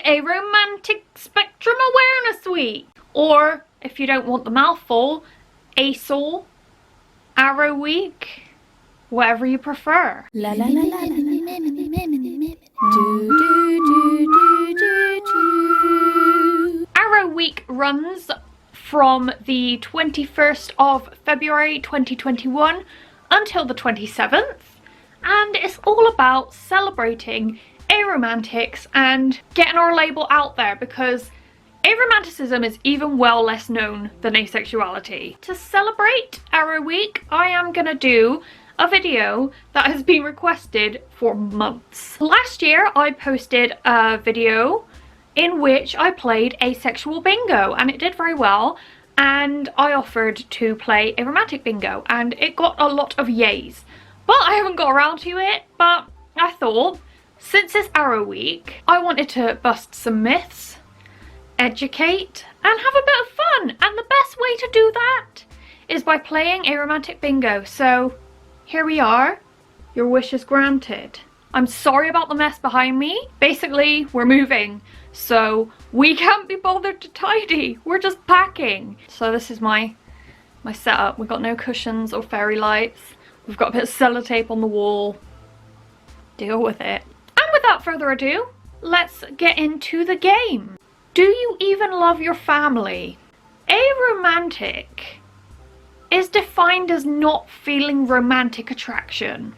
Aromantic Spectrum Awareness Week. Or, if you don't want the mouthful, ASEXUAL, Arrow Week, whatever you prefer. La la la la Arrow Week runs from the 21st of February 2021 until the 27th, and it's all about celebrating aromantics and getting our label out there, because aromanticism is even well less known than asexuality. To celebrate Arrow Week, I am gonna do a video that has been requested for months. Last year I posted a video in which I played Asexual Bingo, and it did very well, and I offered to play a romantic bingo and it got a lot of yays. But I haven't got around to it, but I thought, since it's Arrow Week, I wanted to bust some myths, educate, and have a bit of fun, and the best way to do that is by playing a romantic bingo. So here we are, your wish is granted. I'm sorry about the mess behind me. Basically, we're moving, so we can't be bothered to tidy. We're just packing. So this is my setup. We've got no cushions or fairy lights. We've got a bit of sellotape on the wall. Deal with it. And without further ado, let's get into the game. Do you even love your family? Aromantic is defined as not feeling romantic attraction.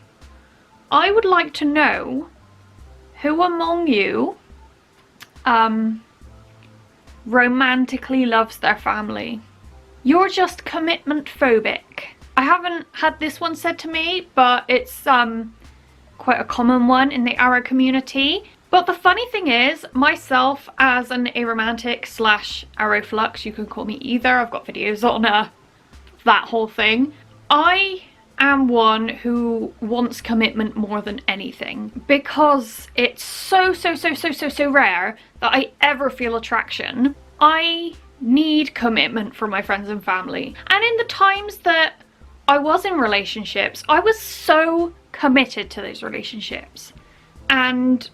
I would like to know who among you romantically loves their family. You're just commitment phobic. I haven't had this one said to me, but it's quite a common one in the Arrow community. But the funny thing is, myself as an aromantic slash Arrow flux, you can call me either, I've got videos on that whole thing. I am one who wants commitment more than anything, because it's so rare that I ever feel attraction. I need commitment from my friends and family. And in the times that I was in relationships, I was so committed to those relationships. And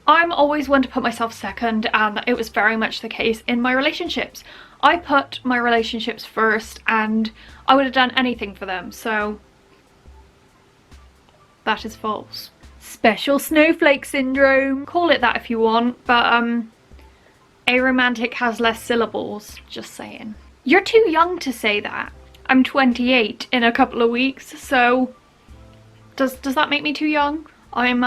I'm always one to put myself second, and it was very much the case in my relationships. I put my relationships first, and I would have done anything for them, so that is false. Special snowflake syndrome. Call it that if you want, but aromantic has less syllables, just saying. You're too young to say that. I'm 28 in a couple of weeks, so does that make me too young? I'm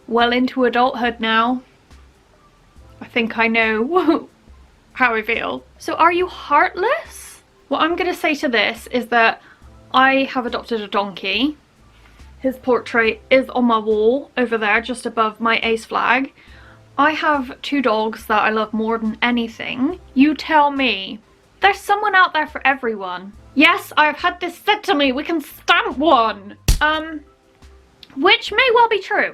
well into adulthood now. I think I know how I feel. So are you heartless? What I'm gonna say to this is that I have adopted a donkey. His portrait is on my wall over there, just above my ace flag. I have 2 dogs that I love more than anything. You tell me. There's someone out there for everyone. Yes, I've had this said to me, we can stamp one. Which may well be true,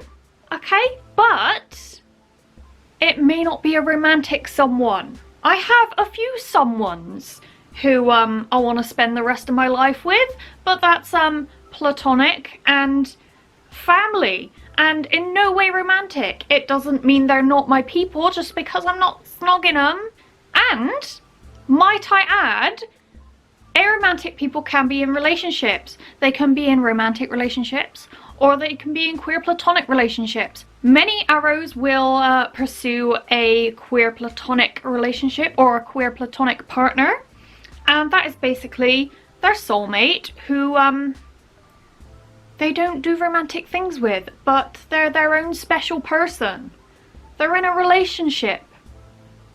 okay? But it may not be a romantic someone. I have a few someones who I want to spend the rest of my life with, but that's platonic and family, and in no way romantic. It doesn't mean they're not my people just because I'm not snogging them. And might I add, aromantic people can be in relationships. They can be in romantic relationships, or they can be in queer platonic relationships. Many arrows will pursue a queer platonic relationship or a queer platonic partner, and that is basically their soulmate who they don't do romantic things with, but they're their own special person. They're in a relationship,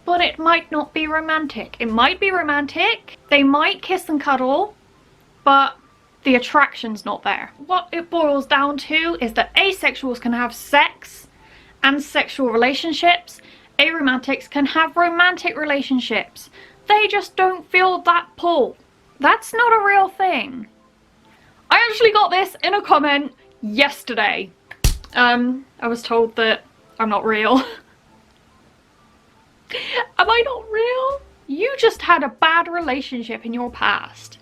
but it might not be romantic. It might be romantic, they might kiss and cuddle, but the attraction's not there. What it boils down to is that asexuals can have sex and sexual relationships. Aromantics can have romantic relationships. They just don't feel that pull. That's not a real thing. I actually got this in a comment yesterday. I was told that I'm not real. Am I not real? You just had a bad relationship in your past.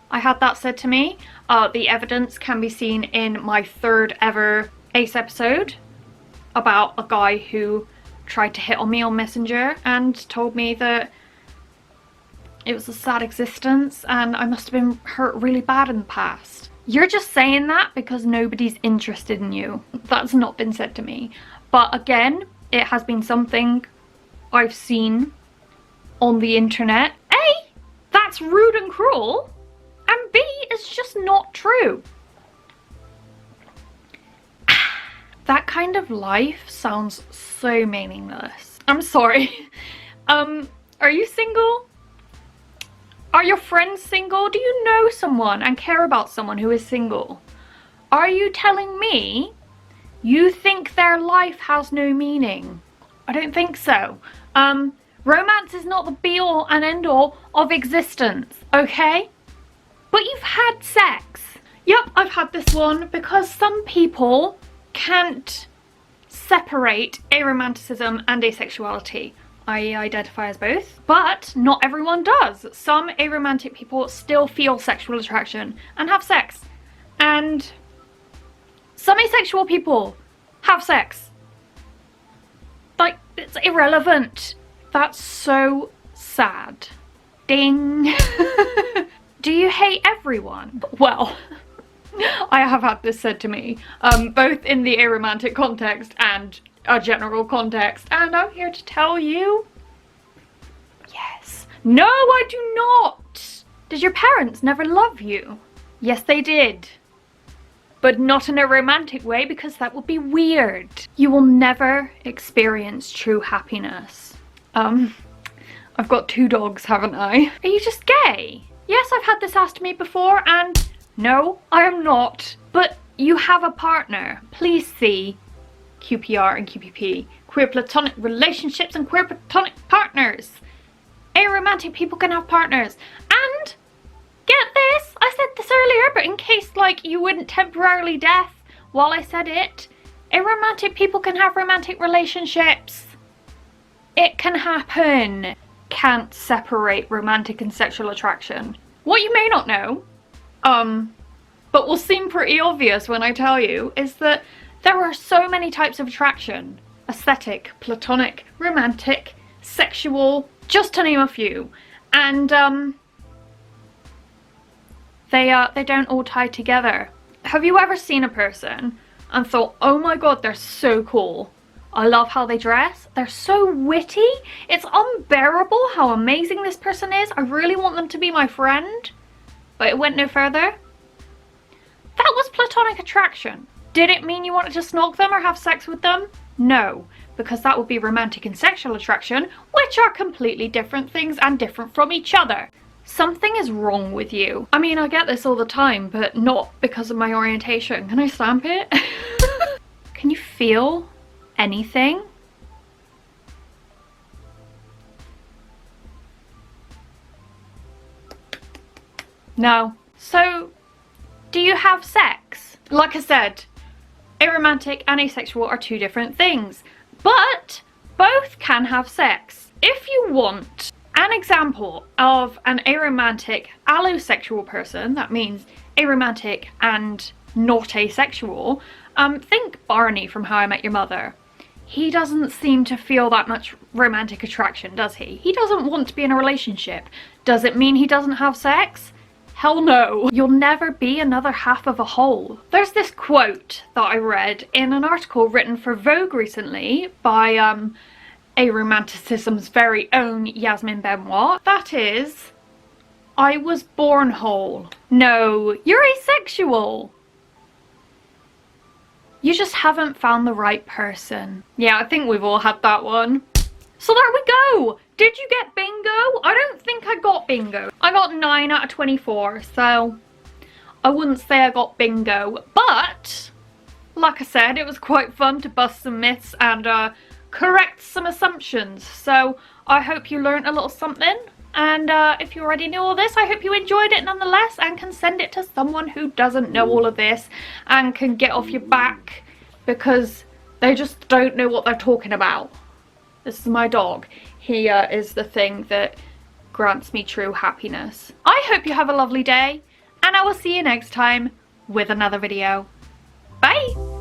I had that said to me. The evidence can be seen in my 3rd ever Ace episode. about a guy who tried to hit on me on Messenger and told me that it was a sad existence and I must have been hurt really bad in the past. You're just saying that because nobody's interested in you. That's not been said to me. But again, it has been something I've seen on the internet. A, that's rude and cruel, and B, it's just not true. That kind of life sounds so meaningless. I'm sorry. Are you single? Are your friends single? Do you know someone and care about someone who is single? Are you telling me you think their life has no meaning? I don't think so. Romance is not the be-all and end-all of existence, okay? But you've had sex. Yep, I've had this one because some people can't separate aromanticism and asexuality. I identify as both, but not everyone does. Some aromantic people still feel sexual attraction and have sex, and some asexual people have sex. Like, it's irrelevant. That's so sad. Ding. Do you hate everyone? Well, I have had this said to me, both in the aromantic context and a general context, and I'm here to tell you, yes. No, I do not! Did your parents never love you? Yes, they did. But not in a romantic way, because that would be weird. You will never experience true happiness. I've got 2 dogs, haven't I? Are you just gay? Yes, I've had this asked to me before, and no, I am not. But you have a partner. Please see QPR and QPP, queer platonic relationships and queer platonic partners. Aromantic people can have partners. And get this, I said this earlier, but in case like you wouldn't temporarily deaf while I said it, aromantic people can have romantic relationships. It can happen. Can't separate romantic and sexual attraction. What you may not know, but will seem pretty obvious when I tell you, is that there are so many types of attraction. Aesthetic, platonic, romantic, sexual, just to name a few. And they don't all tie together. Have you ever seen a person and thought, oh my god, they're so cool. I love how they dress. They're so witty. It's unbearable how amazing this person is. I really want them to be my friend. But it went no further. That was platonic attraction. Did it mean you wanted to snog them or have sex with them? No, because that would be romantic and sexual attraction, which are completely different things and different from each other. Something is wrong with you. I mean, I get this all the time, but not because of my orientation. Can I stamp it? Can you feel anything? No. So, do you have sex? Like I said, aromantic and asexual are 2 different things, but both can have sex. If you want an example of an aromantic allosexual person, that means aromantic and not asexual, think Barney from How I Met Your Mother. He doesn't seem to feel that much romantic attraction, does he? He doesn't want to be in a relationship. Does it mean he doesn't have sex? Hell no. You'll never be another half of a whole. There's this quote that I read in an article written for Vogue recently by Aromanticism's very own Yasmin Benoit. That is, I was born whole. No, you're asexual. You just haven't found the right person. Yeah, I think we've all had that one. So there we go. Did you get bingo? I don't think I got bingo. I got 9 out of 24, so I wouldn't say I got bingo. But, like I said, it was quite fun to bust some myths and correct some assumptions. So I hope you learned a little something. And if you already knew all this, I hope you enjoyed it nonetheless and can send it to someone who doesn't know all of this and can get off your back because they just don't know what they're talking about. This is my dog. He is the thing that grants me true happiness. I hope you have a lovely day, and I will see you next time with another video. Bye!